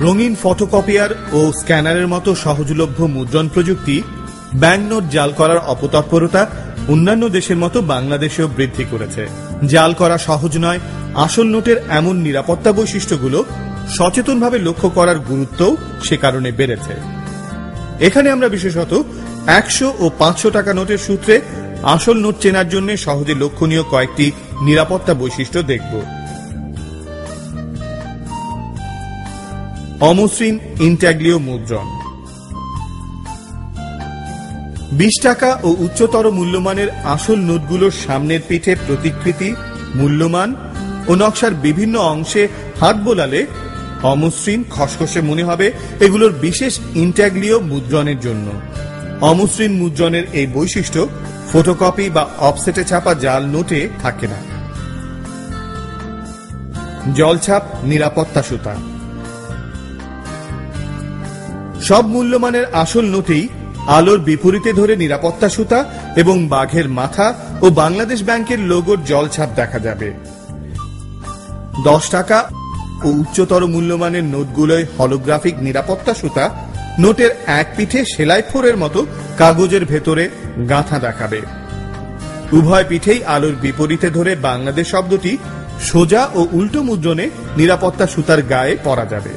রঙিন ফটোকপিয়ার ও স্ক্যানারের মতো সহজলভ্য মুদ্রণ প্রযুক্তি ব্যাংক নোট জাল করার অপতৎপরতা অন্যান্য দেশের মতো বাংলাদেশেও বৃদ্ধি করেছে। জাল করা সহজ নয়, আসল নোটের এমন নিরাপত্তা বৈশিষ্ট্যগুলো সচেতনভাবে লক্ষ্য করার গুরুত্বও সে কারণে বেড়েছে। এখানে আমরা বিশেষত 100 ও 500 টাকা নোটের সূত্রে আসল নোট চেনার জন্য সহজে লক্ষণীয় কয়েকটি নিরাপত্তা বৈশিষ্ট্য দেখব। অমসৃণ ইনট্যাগ্লিও মুদ্রণ। 20 টাকা ও উচ্চতর মূল্যমানের আসল নোটগুলোর সামনের পিঠে প্রতিকৃতি, মূল্যমান ও নকশার বিভিন্ন অংশে হাত বোলালে অমসৃণ খসখসে মনে হবে এগুলোর বিশেষ ইনট্যাগ্লিও মুদ্রণের জন্য। অমসৃণ মুদ্রণের এই বৈশিষ্ট্য ফটোকপি বা অফসেটে ছাপা জাল নোটে থাকে না। জলছাপ নিরাপত্তা সুতা। সব মূল্যমানের আসল নোটেই আলোর বিপরীতে ধরে নিরাপত্তা সুতা এবং বাঘের মাথা ও বাংলাদেশ ব্যাংকের লোগোর জলছাপ দেখা যাবে। 10 টাকা ও উচ্চতর মূল্যমানের নোটগুলোয় হলোগ্রাফিক নিরাপত্তা সুতা নোটের এক পিঠে সেলাই ফোরের মতো কাগজের ভেতরে গাঁথা দেখাবে। উভয় পিঠেই আলোর বিপরীতে ধরে বাংলাদেশ শব্দটি সোজা ও উল্টো মুদ্রণে নিরাপত্তা সুতার গায়ে পরা যাবে।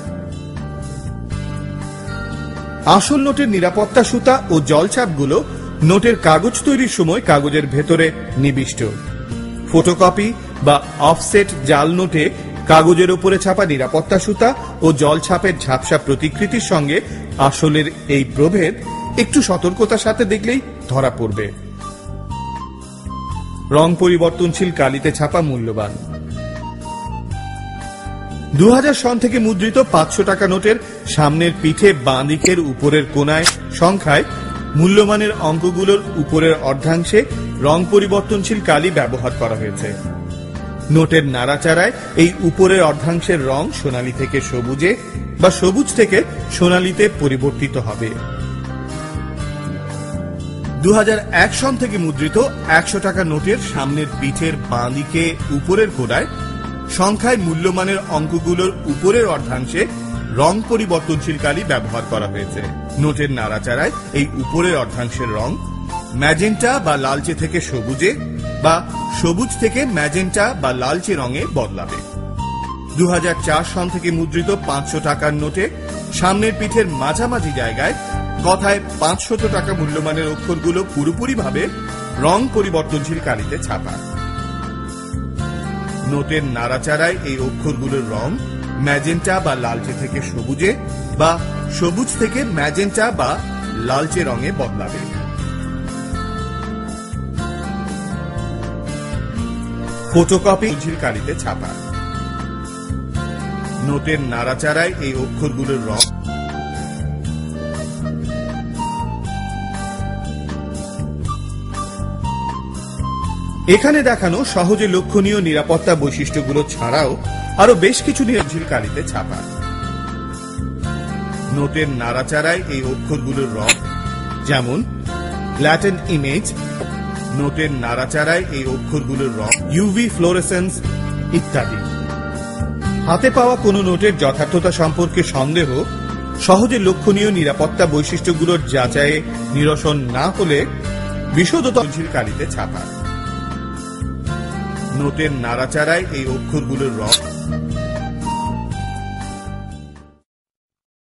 আসল নোটের নিরাপত্তা সুতা ও জলছাপগুলো নোটের কাগজ তৈরির সময় কাগজের ভেতরে নিবিষ্ট। ফটোকপি বা অফসেট জাল নোটে কাগজের উপরে ছাপা নিরাপত্তা সুতা ও জলছাপের ঝাপসা প্রতিকৃতির সঙ্গে আসলের এই প্রভেদ একটু সতর্কতার সাথে দেখলেই ধরা পড়বে। রং পরিবর্তনশীল কালিতে ছাপা মূল্যবান। 2000 সন থেকে মুদ্রিত 500 টাকা নোটের সামনের পিঠে বাঁ দিকের উপরের কোনায় সংখ্যায় মূল্যমানের অঙ্কগুলোর উপরের অর্ধাংশে রং পরিবর্তনশীল কালি ব্যবহার করা হয়েছে। নোটের নাড়াচাড়ায় এই উপরের অর্ধাংশের রং সোনালী থেকে সবুজে বা সবুজ থেকে সোনালীতে পরিবর্তিত হবে। 2001 সন থেকে মুদ্রিত 100 টাকা নোটের সামনের পিঠের বাঁ দিকে উপরের কোণায় সংখ্যায় মূল্যমানের অঙ্কগুলোর উপরের অর্ধাংশে রং পরিবর্তনশীল কালি ব্যবহার করা হয়েছে। নোটের নাড়াচাড়ায় এই উপরের অর্ধাংশের রং ম্যাজেন্টা বা লালচে থেকে সবুজে বা সবুজ থেকে ম্যাজেন্টা বা লালচে রঙে বদলাবে। 2004 সন থেকে মুদ্রিত 500 টাকার নোটে সামনের পিঠের মাঝামাঝি জায়গায় কথায় 500 টাকা মূল্যমানের অক্ষরগুলো পুরোপুরিভাবে রং পরিবর্তনশীল কালিতে ছাপা। নোটের নাড়াচাড়ায় এই অক্ষরগুলোর রং ম্যাজেন্টা বা লালচে থেকে সবুজে বা সবুজ থেকে ম্যাজেন্টা বা লালচে রঙে বদলাবে। ফটোকপি কালিতে ছাপা। নোটের নাড়াচাড়ায় এই অক্ষরগুলোর রং এখানে দেখানো সহজে লক্ষণীয় নিরাপত্তা বৈশিষ্ট্যগুলো ছাড়াও আরো বেশ কিছু নির্ভুল কালিতে ছাপা। নোটের নাড়াচাড়ায় এই অক্ষরগুলোর রং যেমন ল্যাটেন্ট ইমেজ, নোটের নাড়াচাড়ায় এই অক্ষরগুলোর রং ইউভি ফ্লোরেসেন্স ইত্যাদি। হাতে পাওয়া কোনো নোটের যথার্থতা সম্পর্কে সন্দেহ সহজে লক্ষণীয় নিরাপত্তা বৈশিষ্ট্যগুলোর যাচাইয়ে নিরসন না হলে বিশদতা কালিতে ছাপা। নোটের নাড়াচাড়ায় এই অক্ষরগুলোর রং